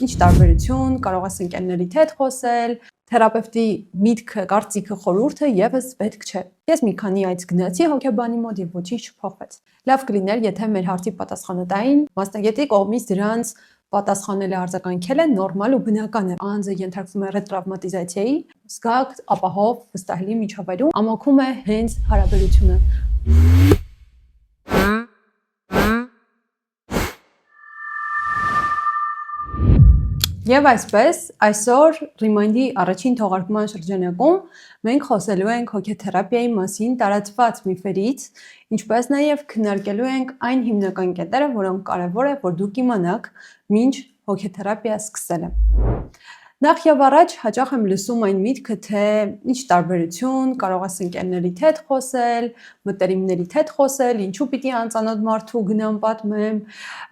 Ինչ տարբերություն, կարող ես ընկերներիդ հետ խոսել, թերապևտի միտքը, կարծիքը, խորհուրդը եւս պետք չէ։ Ես մի քանի այց գնացի հոգեբանի մոտ եւ ոչինչ չփոխվեց։ Լավ կլիներ, եթե մեր հարցի պատասխանը տային, մասնագետի կողմից դրանց պատասխանելը արձագանքելը նորմալ ու բնական է։ Անձը ենթարկվում է ռետրավմատիզացիայի, զգաք ապահով, վստահելի միջավայրում ամոքում է հենց հարաբերությունը։ Եվ այսպես, այսօր Remind-ի առաջին թողարկման շրջանակում մենք խոսելու ենք հոգեթերապիայի մասին տարածված միֆերից, ինչպես նաև քննարկելու ենք այն հիմնական կետերը, որոնք կարևոր է, որ դուք իմանաք, մինչ հոգեթերապիա սկսելը։ Նախ եւ առաջ հաճախ եմ լսում այն միտքը, թե ինչ տարբերություն, կարող ես ընկերներիդ հետ խոսել, մտերիմներիդ հետ խոսել, ինչու պիտի անծանոթ մարդու գնամ պատմեմ,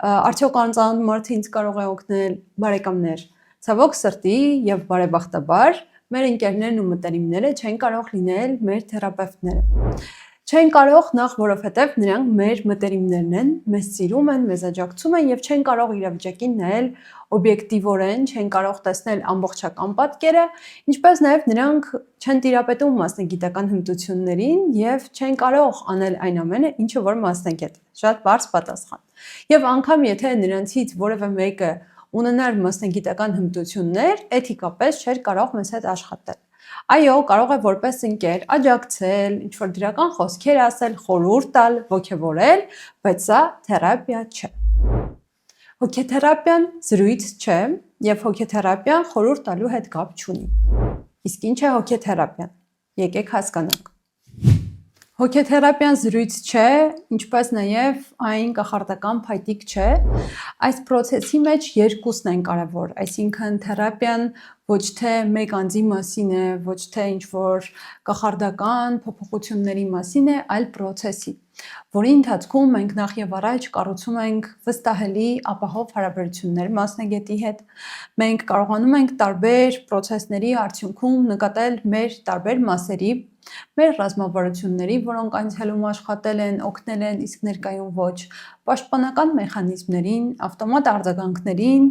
արդյոք անծանոթ մարդը ինձ կարող է օգնել, բարեկամներ։ Ցավոք սրտի եւ բարեբախտաբար մեր ընկերներն ու մտերիմները չեն կարող լինել մեր թերապևտները։ Չեն կարող նախ որովհետև նրանք մեր մտերիմներն են, մեզ սիրում են, մեզ աջակցում են եւ չեն կարող իրավիճակին նայել օբյեկտիվորեն, չեն կարող տեսնել ամբողջական պատկերը, ինչպես նաեւ նրանք չեն տիրապետում մասնագիտական հմտություններին եւ չեն կարող անել այն ամենը, ինչը որ մասնագետ։ Շատ բարձ պատասխան։ Եվ անգամ եթե նրանցից որևէ մեկը ունենար մասնագիտական հմտություններ, էթիկապես չէր կարող մեզ հետ աշխատել։ Այո, կարող է որպես ընկեր աջակցել, ինչ-որ դրական խոսքեր ասել, խորհուրդ տալ, ոգևորել, բայց սա թերապիա չէ։ Հոգեթերապիան զրույց չէ եւ հոգեթերապիան խորհուրդ տալու հետ կապ չունի։ Իսկ ինչ է հոգեթերապիան։ Եկեք հասկանանք։ Հոգեթերապիան զրույց չէ, ինչպես նաև այն կախարդական փայտիկ չէ։ Այս process-ի մեջ երկուսն են կարևոր, այսինքն թերապիան ոչ թե մեկ անձի մասին է, ոչ թե ինչ-որ կախարդական փոփոխությունների մասին է, այլ process-ի, որի ընթացքում մենք նախ եւ առաջ կառուցում ենք վստահելի, ապահով հարաբերություններ մասնագետի հետ։ Մենք կարողանում ենք տարբեր process-ների արդյունքում նկատել մեր տարբեր մասերի, մեր ռազմավարությունների, որոնք անցյալում աշխատել են, օգնել են, իսկ ներկայում ոչ, պաշտպանական մեխանիզմներին, ավտոմատ արձագանքներին,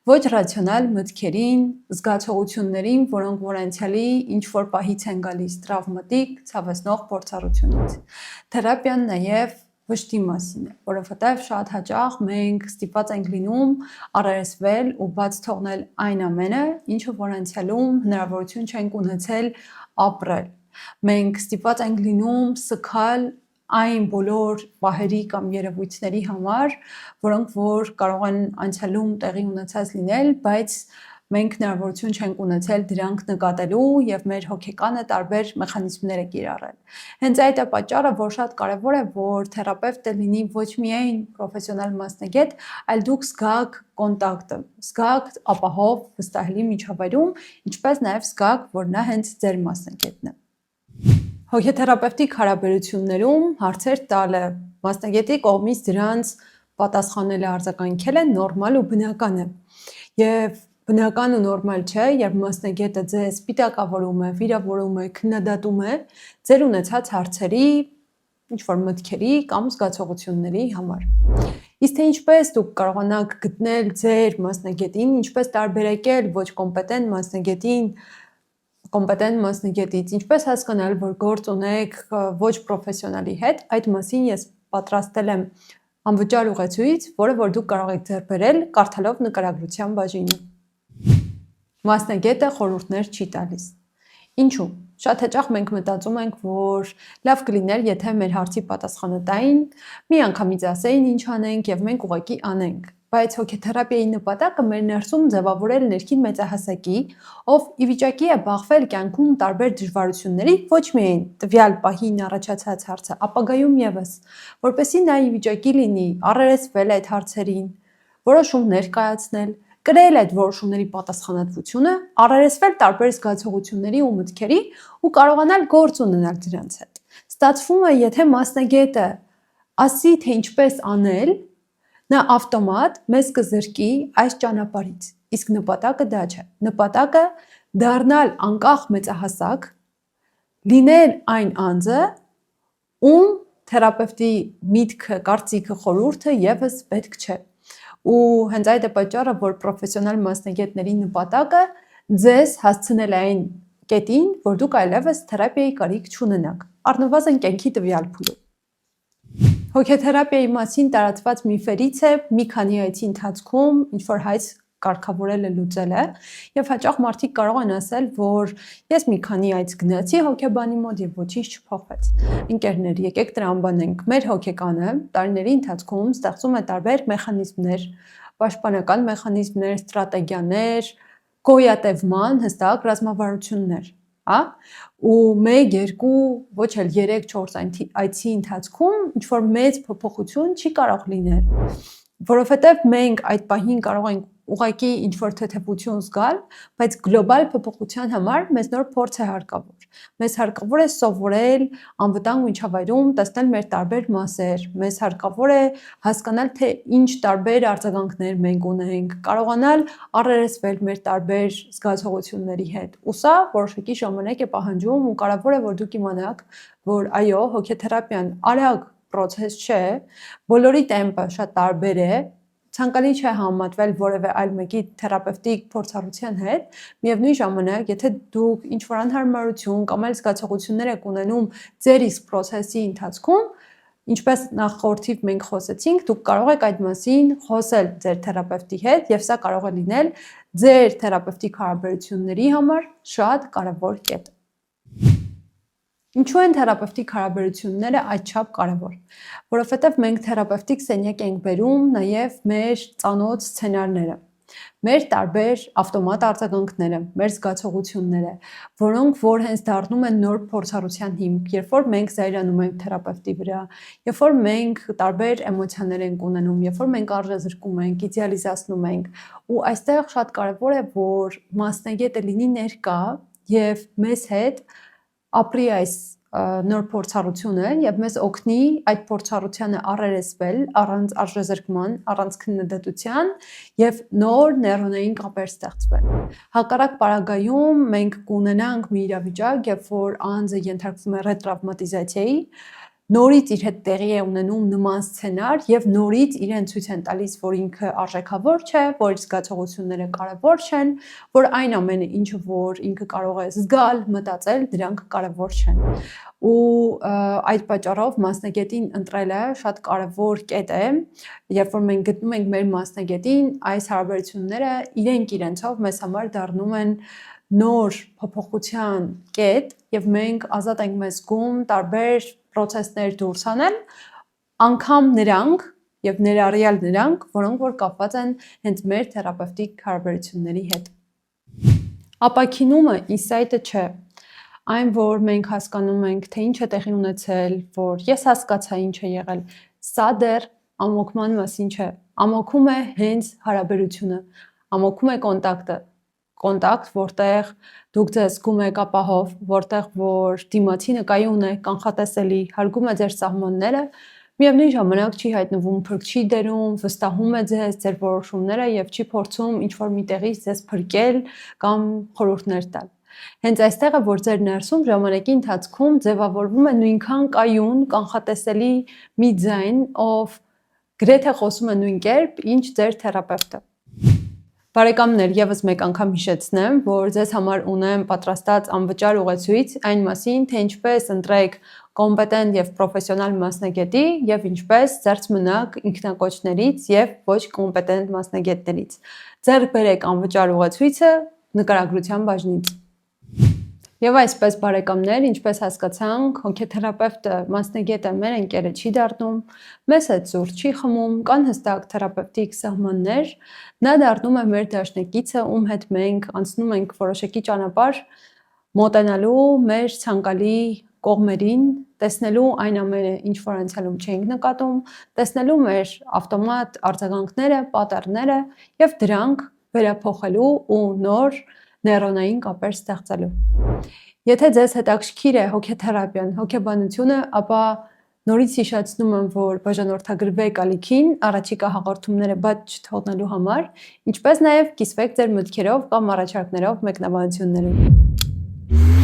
ոչ ռացիոնալ մտքերին, զգացողություններին, որոնք որ անցյալի ինչ-որ պահից են գալիս տրավմատիկ, ցավեցնող փորձառությունից։ Թերապիան նաև վշտի մասին է, որովհետև շատ հաճախ մենք ստիպված ենք լինում առերեսվել ու բաց թողնել այն ամենը, ինչը որ անցյալում հնարավորություն չենք ունեցել ապրել։ Մենք ստիպված ենք լինում սգալ այն բոլոր պահերի կամ երևույթների համար, որոնք որ կարող են անցյալում տեղի ունեցած լինել, բայց մենք հնարավորություն չենք ունեցել դրանք նկատելու եւ մեր հոգեկանը տարբեր մեխանիզմներ է կիրառել։ Հենց այդ է պատճառը, որ շատ կարեւոր է, որ թերապևտը լինի ոչ միայն պրոֆեսիոնալ մասնագետ, այլ դուք զգաք կոնտակտը, զգաք ապահով, վստահելի միջավայրում, ինչպես նաեւ զգաք, որ նա հենց ձեր մասնագետն է։ Հոգեթերապևտիկ հարաբերություններում հարցեր տալը, մասնագետի կողմից դրանց պատասխանելը, արձագանքելը նորմալ ու բնական է։ Եվ բնական ու նորմալ չէ, երբ մասնագետը ձեզ պիտակավորում է, վիրավորում է, քննադատում է ձեր ունեցած հարցերի, ինչ-որ մտքերի կամ զգացողությունների համար։ Իսկ թե ինչպես դուք կարողանաք գտնել ձեր մասնագետին, ինչպես տարբերակել ոչ կոմպետենտ մասնագետին կոմպետենտ մասնագետից, ինչպես հասկանալ, որ գործ ունեք ոչ պրոֆեսիոնալի հետ, այդ մասին ես պատրաստել եմ անվճար ուղեցույց, որը որ դուք կարող եք ձեռք բերել, կարդալով նկարագրության բաժինը։ Մասնագետը խորհուրդներ չի տալիս։ Ինչու՞։ Շատ հաճախ մենք մտածում ենք, որ լավ կլիներ, եթե մեր հարցի պատասխանը տային, մի անգամից ասեին ինչ անենք եւ մենք ուղղակի անենք։ Բայց հոգեթերապիայի նպատակը մեր ներսում ձևավորել ներքին մեծահասակի, ով ի վիճակի է բախվել կյանքում տարբեր դժվարությունների, ոչ միայն տվյալ պահին առաջացած հարցը, ապագայում եւս, որպեսզի նա ի վիճակի լինի առերեսվել այդ հարցերին, որոշումներ կայացնել, կրել այդ որոշումների պատասխանատվությունը, առերեսվել տարբեր զգացողությունների ու մտքերի ու կարողանալ գործ ունենալ դրանց հետ։ Ստացվում է, եթե մասնագետը ասի, թե ինչպես անել, նա ավտոմատ մեզ կզրկի այս ճանապարհից, իսկ նպատակը դա չէ։ Նպատակը դառնալ անկախ մեծահասակ, լինել այն անձը, ում թերապևտի միտքը, կարծիքը, խորհուրդը եւս պետք չէ։ ու հենց այդ է պատճառը, որ պրոֆեսիոնալ մասնագետների նպատակը ձեզ հասցնել այն կետին, որ դուք այլևս թերապիայի կարիք չունենաք, առնվազն կյանքի տվյալ փուլում։ Հոգեթերապիայի մասին տարածված միֆերից է մի քանի այցի ընթացքում ինչ-որ հայց կարգավորելը լուծելը, եւ հաճախ մարդիկ կարող են ասել, որ ես մի քանի այց գնացի հոգեբանի մոտ եւ ոչինչ չփոխվեց։ Ընկերներ, եկեք տրամաբանենք, մեր հոգեկանը տարիների ընթացքում ստեղծում է տարբեր մեխանիզմներ, պաշտպանական մեխանիզմներ, ստրատեգիաներ, գոյատևման հստակ ռազմավարություններ, հա, ու 1, 2, ոչ էլ 3-4 այցի ընթացքում ինչ-որ մեծ փոփոխություն չի կարող լինել, որովհետև մենք այդ պահին կարող ենք ուղղակի ինչ-որ թեթևություն զգալ, բայց գլոբալ փոփոխության համար մեզ նոր փորձ է հարկավոր։ Մեզ հարկավոր է սովորել անվտանգ միջավայրում տեսնել մեր տարբեր մասեր, մեզ հարկավոր է հասկանալ, թե ինչ տարբեր արձագանքներ մենք ունենք, կարողանալ առերեսվել մեր տարբեր զգացողությունների հետ։ Ու սա որոշակի ժամանակ է պահանջում ու կարևոր է, որ դուք իմանաք, որ այո, հոգեթերապիան արագ process չէ, բոլորի տեմպը շատ տարբեր է, ցանկալի չէ համեմատվել որևէ այլ մեկի թերապևտիկ փորձառության հետ, միևնույն ժամանակ, եթե դուք ինչ-որ անհարմարություն կամ այլ զգացողություններ եք ունենում ձեր իսկ process-ի ընթացքում, ինչպես նախորդիվ մենք խոսեցինք, դուք կարող եք այդ մասին խոսել ձեր թերապևտի հետ եւ սա կարող է լինել ձեր թերապևտիկ հարաբերությունների համար շատ կարևոր կետ։ Ինչու են թերապևտիկ հարաբերությունները այդչափ կարևոր, որովհետև մենք թերապևտիկ սենյակ ենք բերում նաև մեր ծանոթ սցենարները, մեր տարբեր ավտոմատ արձագանքները, մեր զգացողությունները, որոնք որ հենց դառնում են նոր փորձառության հիմք, երբ որ մենք զայրանում ենք թերապևտի վրա, երբ որ մենք տարբեր էմոցիաներ ենք ունենում, երբ որ մենք արժեզրկում ենք, իդեալիզացնում ենք, ու այստեղ շատ կարևոր է, որ մասնագետը լինի ներկա եւ մեզ հետ ապրի այս նոր փորձառությունը եւ մեզ օգնի այդ փորձառությանը առերեսվել առանց արժեզրկման, առանց քննադատության եւ նոր նեյրոնային կապեր ստեղծվել։ Հակառակ պարագայում մենք կունենանք մի իրավիճակ, երբ որ անձը ենթարկվում է ռետրավմատիզացիայի, նորից իր հետ տեղի է ունենում նման սցենար եւ նորից իրեն ցույց են տալիս, որ ինքը արժեքավոր չէ, որ զգացողությունները կարեւոր չեն, որ այն ամենը, ինչը որ ինքը կարող է զգալ, մտածել, դրանք կարեւոր չեն։ Ու այդ պատճառով մասնագետին ընտրելը շատ կարևոր կետ է, երբ որ մենք գտնում ենք մեր մասնագետին, այս հարաբերությունները իրենք իրենցով մեզ համար դառնում են նոր փոփոխության կետ եւ մենք ազատ ենք մեզ զգում տարբեր process-ներ դուրս անել, անգամ նրանք եւ ներառյալ նրանք, որոնք որ կապված են հենց մեր թերապևտիկ հարաբերությունների հետ։ Ապաքինումը ինսայթը չէ, այն որ մենք հասկանում ենք, թե ինչ է տեղի ունեցել, որ ես հասկացա ինչ է եղել, սա դեռ ամոքման մասին չէ։ Ամոքում է հենց հարաբերությունը, ամոքում է կոնտակտը, կոնտակտ, որտեղ դուք ձեզ զգում եք ապահով, որտեղ որ դիմացինը կայուն է, կանխատեսելի, հարգում է ձեր սահմանները, միևնույն ժամանակ չի հայտնվում փրկչի դերում, վստահում է ձեզ, ձեր որոշումները եւ չի փորձում ինչ-որ միտեղից ձեզ փրկել կամ խորհուրդներ տալ։ Հենց այստեղ է, որ ձեր ներսում ժամանակի ընթացքում ձևավորվում է նույնքան կայուն, կանխատեսելի մի ձայն, ով գրեթե խոսում է նույն կերպ, ինչ ձեր թերապևտը։ Բարեկամներ, եւս մեկ անգամ հիշեցնեմ, որ ձեզ համար ունեմ պատրաստած անվճար ուղեցույց այն մասին, թե ինչպես ընտրեք կոմպետենտ եւ պրոֆեսիոնալ մասնագետի եւ ինչպես զերծ մնաք ինքնակոչներից եւ ոչ կոմպետենտ մասնագետներից։ Ձեռք բերեք անվճար ուղեցույցը նկարագրության բաժնից։ Եվ այսպես բարեկամներ, ինչպես հասկացանք, հոգեթերապևտը մասնագետը մեր ընկերը չի դառնում, մեզ հետ զուր չի խմում, կան հստակ թերապևտիկ սահմաններ, նա դառնում է մեր դաշնակիցը, ում հետ մենք անցնում ենք որոշակի ճանապարհ մոտենալու մեր ցանկալի կողմերին, տեսնելու այն ամենը, ինչ որ անցյալում չենք նկատում, տեսնելու մեր ավտոմատ արձագանքները, պատեռները եւ դրանք վերափոխելու ու նոր նեյրոնային կապեր ստեղծելու։ Եթե ձեզ հետաքրքիր է հոգեթերապիան, հոգեբանությունը, ապա նորից հիշեցնում եմ, որ բաժանորդագրվեք ալիքին առաջիկա հաղորդումները բաց չթողնելու համար, ինչպես նաև կիսվեք ձեր մտքերով կամ առաջարկներով մեկնաբանություններում։